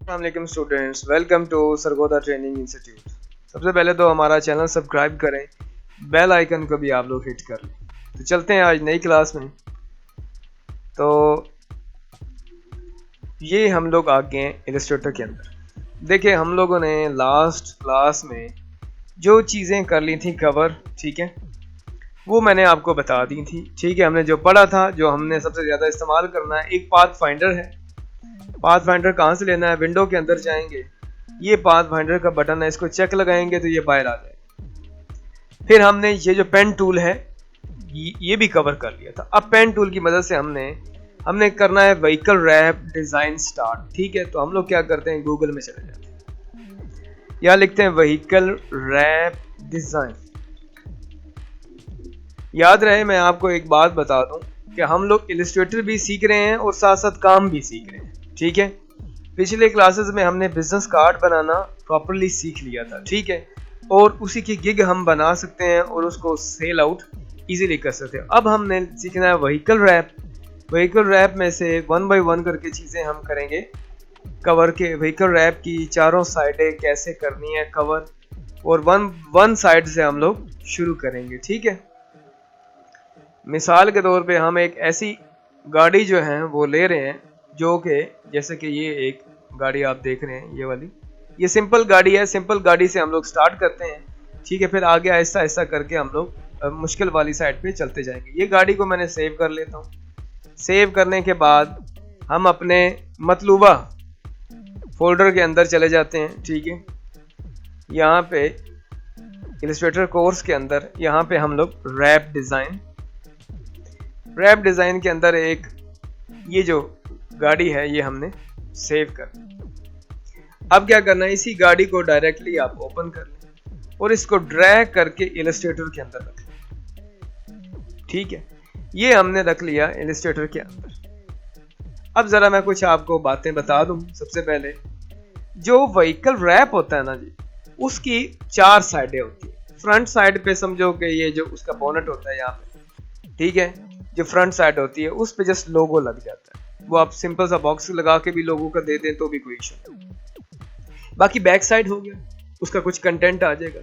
अस्सलाम students, welcome to Sargodha training institute. सबसे पहले तो हमारा चैनल सब्सक्राइब करें, बेल आइकन को भी आप लोग हिट कर लें। तो चलते हैं आज नई क्लास में। तो ये हम लोग आ गए हैं इलस्ट्रेटर के अंदर। देखिए, हम लोगों ने लास्ट क्लास में जो चीज़ें कर ली थी कवर, ठीक है, वो मैंने आपको बता दी थी। ठीक है, हमने जो पढ़ा था, जो हमने सबसे ज़्यादा इस्तेमाल करना है, एक पाथ फाइंडर है। पाथ फाइंडर कहाँ से लेना है? विंडो के अंदर जाएंगे, ये पाथ फाइंडर का बटन है, इसको चेक लगाएंगे तो ये बाहर आ जाएगा। फिर हमने ये जो पेन टूल है ये भी कवर कर लिया था। अब पेन टूल की मदद से हमने करना है व्हीकल रैप डिजाइन स्टार्ट। ठीक है, तो हम लोग क्या करते हैं, गूगल में चले जाते हैं, यहाँ लिखते हैं व्हीकल रैप डिजाइन। याद रहे, मैं आपको एक बात बता दूं कि हम लोग इलस्ट्रेटर भी सीख रहे हैं और साथ साथ काम भी सीख रहे हैं। ठीक है, पिछले क्लासेस में हमने बिजनेस कार्ड बनाना प्रॉपर्ली सीख लिया था। ठीक है, और उसी की गिग हम बना सकते हैं और उसको सेल आउट इजीली कर सकते हैं। अब हमने सीखना है व्हीकल रैप। व्हीकल रैप में से 1 बाय 1 करके चीज़ें हम करेंगे कवर के। व्हीकल रैप की चारों साइडें कैसे करनी है कवर, और वन साइड से हम लोग शुरू करेंगे। ठीक है, मिसाल के तौर पे हम एक ऐसी गाड़ी जो है वो ले रहे हैं, जो कि जैसे कि ये एक गाड़ी आप देख रहे हैं, ये वाली, ये सिंपल गाड़ी है। सिंपल गाड़ी से हम लोग स्टार्ट करते हैं। ठीक है, फिर आगे आहिस्ता आहिस्ता करके हम लोग मुश्किल वाली साइड पे चलते जाएंगे। ये गाड़ी को मैंने सेव कर लेता हूँ। सेव करने के बाद हम अपने मतलूबा फोल्डर के अंदर चले जाते हैं। ठीक है, यहाँ पे इलस्ट्रेटर कोर्स के अंदर यहाँ पे हम लोग रैप डिज़ाइन के अंदर एक ये जो गाड़ी है ये हमने सेव कर। अब क्या करना है, इसी गाड़ी को डायरेक्टली आप ओपन कर लें और इसको ड्रैग करके इलस्ट्रेटर के अंदर रख लें। ठीक है, ये हमने रख लिया इलस्ट्रेटर के अंदर। अब जरा मैं कुछ आपको बातें बता दूं। सबसे पहले जो व्हीकल रैप होता है ना जी, उसकी 4 साइडें होती है। फ्रंट साइड पे समझो कि ये जो उसका बोनट होता है यहाँ पे, ठीक है, जो फ्रंट साइड होती है उस पे जस्ट लोगो लग जाता है। वो आप सिंपल सा बॉक्स लगा के भी लोगों का दे दें तो भी कोई इशू नहीं। बाकी बैक साइड हो गया, उसका कुछ कंटेंट आ जाएगा।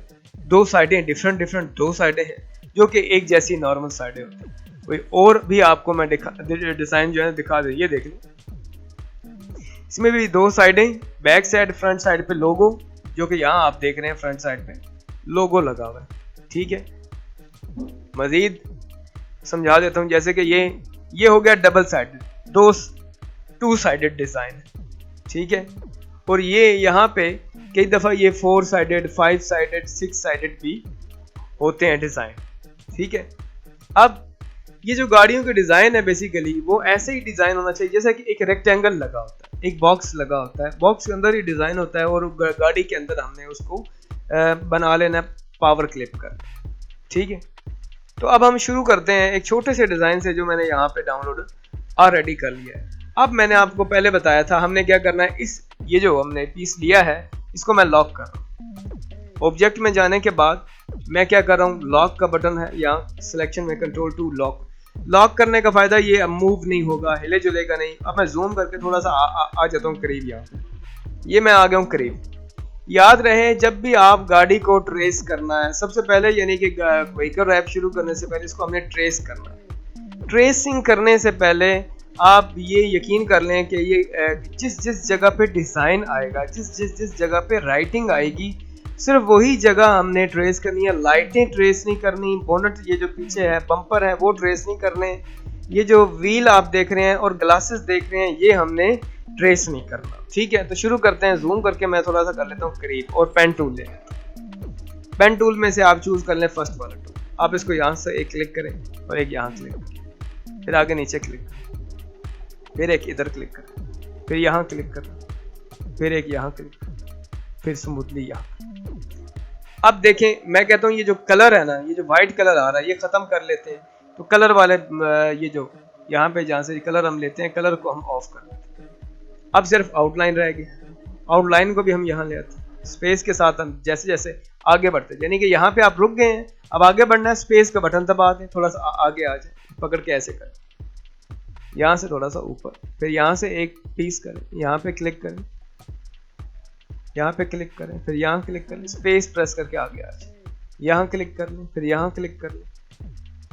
2 साइडें डिफरेंट 2 साइडें हैं जो कि एक जैसी नॉर्मल साइडें होती हैं। कोई और भी आपको मैं डिजाइन जो है दिखा दे, ये देख लो, इसमें भी 2 साइडें, बैक साइड फ्रंट साइड पे लोगो, जो कि यहाँ आप देख रहे हैं फ्रंट साइड पे लोगो लगा हुआ है। ठीक है, मजीद समझा देता हूँ। जैसे कि ये हो गया डबल साइडेड, 2 साइडेड डिजाइन है। ठीक है, और ये यहाँ पे कई दफा ये 4 साइडेड 5 साइडेड 6 साइडेड भी होते हैं डिजाइन। ठीक है, अब ये जो गाड़ियों के डिजाइन है बेसिकली वो ऐसे ही डिजाइन होना चाहिए जैसे कि एक रेक्टेंगल लगा होता है, एक बॉक्स लगा होता है, बॉक्स के अंदर ही डिजाइन होता है और गाड़ी के अंदर हमने उसको बना लेना पावर क्लिप कर। ठीक है, तो अब हम शुरू करते हैं एक छोटे से डिजाइन से जो मैंने यहाँ पे डाउनलोड ऑलरेडी कर लिया है। अब मैंने आपको पहले बताया था हमने क्या करना है, ये जो हमने पीस लिया है इसको मैं लॉक कर रहा हूँ। ऑब्जेक्ट में जाने के बाद मैं क्या कर रहा हूँ, लॉक का बटन है यहाँ सिलेक्शन में, Ctrl+2 लॉक करने का फायदा ये अब मूव नहीं होगा, हिले जुलेगा नहीं। अब मैं जूम करके थोड़ा सा आ जाता हूँ करीब। यहाँ ये मैं आ गया हूँ करीब। याद रहे, जब भी आप गाड़ी को ट्रेस करना है सबसे पहले, यानी कि व्हीकल रैप शुरू करने से पहले इसको हमने ट्रेस करना है। ट्रेसिंग करने से पहले आप ये यकीन कर लें कि ये जिस जगह पे डिज़ाइन आएगा, जिस जगह पे राइटिंग आएगी, सिर्फ वही जगह हमने ट्रेस करनी है। लाइटें ट्रेस नहीं करनी, बोनट ये जो पीछे है, बम्पर है, वो ट्रेस नहीं करने। ये जो व्हील आप देख रहे हैं और ग्लासेस देख रहे हैं, ये हमने ट्रेस नहीं करना। ठीक है, तो शुरू करते हैं। जूम करके मैं थोड़ा सा कर लेता हूँ करीब और पेन टूल ले लेता हूँ। पेन टूल में से आप चूज कर लें फर्स्ट वाला टूल। आप इसको यहाँ से एक क्लिक करें और एक यहाँ क्लिक करें, फिर आगे नीचे क्लिक करें, फिर एक इधर क्लिक करें, फिर यहाँ क्लिक करें, फिर एक यहाँ क्लिक करें, फिर स्मूथली यहाँ। अब देखें, मैं कहता हूँ ये जो कलर है ना, ये जो व्हाइट कलर आ रहा है, ये खत्म कर लेते हैं। तो कलर वाले ये जो यहाँ पे जहाँ से कलर हम लेते हैं, कलर को हम ऑफ कर देते हैं। अब सिर्फ आउटलाइन रह गई। आउटलाइन को भी हम यहाँ ले आते हैं। स्पेस के साथ हम जैसे जैसे आगे बढ़ते हैं, यानी कि यहाँ पे आप रुक गए हैं, अब आगे बढ़ना है, स्पेस का बटन दबा दें, थोड़ा सा आगे आ जाए, पकड़ के ऐसे करें, यहाँ से थोड़ा सा ऊपर, फिर यहाँ से एक पीस करें, यहाँ पे क्लिक करें, यहाँ पे क्लिक करें, फिर यहाँ क्लिक कर लें, स्पेस प्रेस करके आगे आ जाए, यहाँ क्लिक कर लें, फिर यहाँ क्लिक कर लें,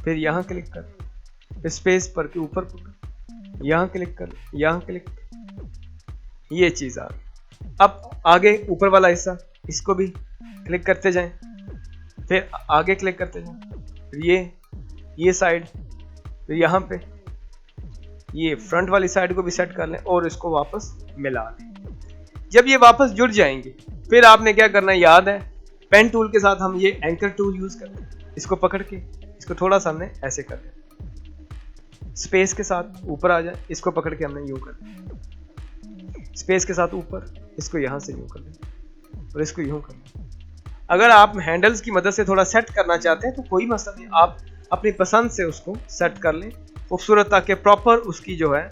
फिर यहाँ क्लिक कर लें, फिर स्पेस पर के ऊपर पकड़, यहाँ क्लिक कर लें, यहाँ क्लिक, ये चीज़ आ गई। अब आगे ऊपर वाला हिस्सा, इसको भी क्लिक करते जाएं, फिर आगे क्लिक करते जाएं, फिर ये साइड, फिर यहाँ पे ये फ्रंट वाली साइड को भी सेट कर लें और इसको वापस मिला लें। जब ये वापस जुड़ जाएंगे फिर आपने क्या करना है, याद है पेन टूल के साथ हम ये एंकर टूल यूज करते हैं, इसको पकड़ के इसको थोड़ा सा हमने ऐसे कर दिया, स्पेस के साथ ऊपर आ जाए, इसको पकड़ के हमने यूं कर दिया, स्पेस के साथ ऊपर, इसको यहां से यूं कर दें और इसको यूं कर दें। अगर आप हैंडल्स की मदद से थोड़ा सेट करना चाहते हैं तो कोई मसला नहीं, आप अपनी पसंद से उसको सेट कर लें खूबसूरत, ताकि प्रॉपर उसकी जो है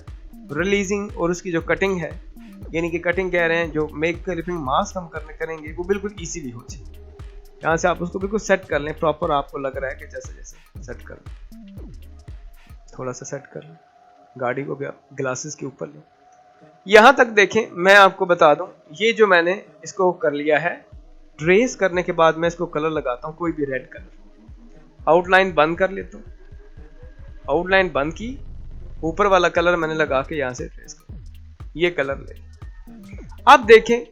रिलीजिंग और उसकी जो कटिंग है, यानी कि कटिंग कह रहे हैं, जो मेक क्लिपिंग मास्क हम करेंगे वो बिल्कुल इजीली हो जाए। यहाँ से आप उसको बिल्कुल सेट कर लें प्रॉपर, आपको लग रहा है कि जैसे जैसे सेट कर लें, थोड़ा सा सेट कर लें, गाड़ी को भी आप ग्लासेस के ऊपर लें। यहाँ तक देखें, मैं आपको बता दूं, ये जो मैंने इसको कर लिया है, ट्रेस करने के बाद मैं इसको कलर लगाता हूँ, कोई भी रेड कलर, आउटलाइन बंद कर लेता हूँ, आउटलाइन बंद की, ऊपर वाला कलर मैंने लगा के यहाँ से ट्रेस कर, ये कलर ले। अब देखें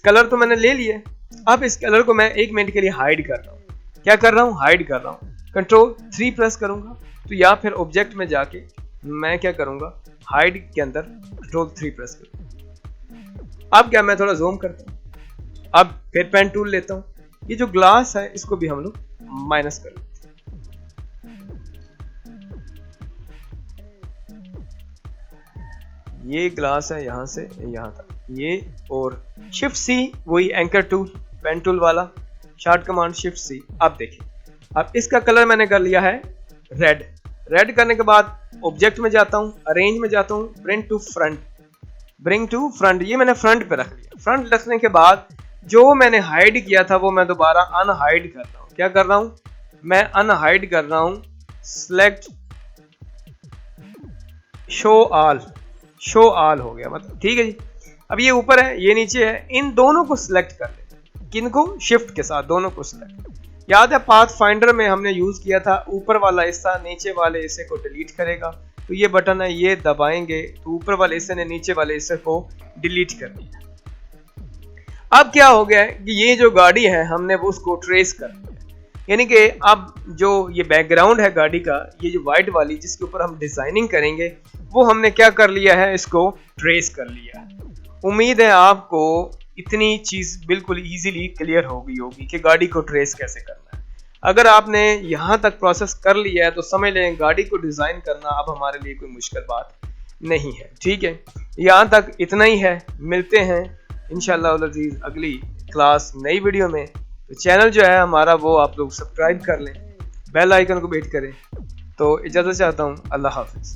कलर तो मैंने ले लिया, अब इस कलर को मैं 1 मिनट के लिए हाइड कर रहा हूँ। क्या कर रहा हूँ, हाइड कर रहा हूँ। कंट्रोल 3 प्रेस करूंगा तो या फिर ऑब्जेक्ट में जाके मैं क्या करूंगा, हाइड के अंदर कंट्रोल 3 प्रेस करूंगा। अब क्या, मैं थोड़ा जूम करता हूँ, अब फिर पेन टूल लेता हूँ, ये जो ग्लास है इसको भी हम लोग माइनस कर लेते हैं, ये ग्लास है यहाँ से यहाँ तक, ये और शिफ्ट सी, वही एंकर टूल पेन टूल वाला, शॉर्ट कमांड शिफ्ट सी। अब देखिए, अब इसका कलर मैंने कर लिया है रेड। रेड करने के बाद ऑब्जेक्ट में जाता हूँ, अरेंज में जाता हूँ, ब्रिंग टू फ्रंट, ये मैंने फ्रंट पे रख लिया। फ्रंट रखने के बाद जो मैंने हाइड किया था वो मैं दोबारा अनहाइड कर रहा हूँ। क्या कर रहा हूँ, मैं अनहाइड कर रहा हूँ, सिलेक्ट शो ऑल हो गया, मतलब ठीक है जी। अब ये ऊपर है, ये नीचे है, इन दोनों को सिलेक्ट कर लें, किनको, शिफ्ट के साथ दोनों को सिलेक्ट। याद है पाथ फाइंडर में हमने यूज किया था, ऊपर वाला हिस्सा नीचे वाले हिस्से को डिलीट करेगा, तो ये बटन है, ये दबाएंगे तो ऊपर वाले हिस्से ने नीचे वाले हिस्से को डिलीट कर दिया। अब क्या हो गया है कि ये जो गाड़ी है हमने वो उसको ट्रेस कर लिया, यानी कि अब जो ये बैकग्राउंड है गाड़ी का, ये जो व्हाइट वाली जिसके ऊपर हम डिजाइनिंग करेंगे, वो हमने क्या कर लिया है, इसको ट्रेस कर लिया है। उम्मीद है आपको इतनी चीज बिल्कुल इजीली क्लियर हो गई होगी कि गाड़ी को ट्रेस कैसे करना है। अगर आपने यहाँ तक प्रोसेस कर लिया है तो समझ लें गाड़ी को डिजाइन करना अब हमारे लिए कोई मुश्किल बात नहीं है। ठीक है, यहाँ तक इतना ही है, मिलते हैं इंशाअल्लाह अज़ीज़ अगली क्लास नई वीडियो में। तो चैनल जो है हमारा वो आप लोग सब्सक्राइब कर लें, बेल आइकन को हिट करें। तो इजाज़त चाहता हूँ, अल्लाह हाफिज़।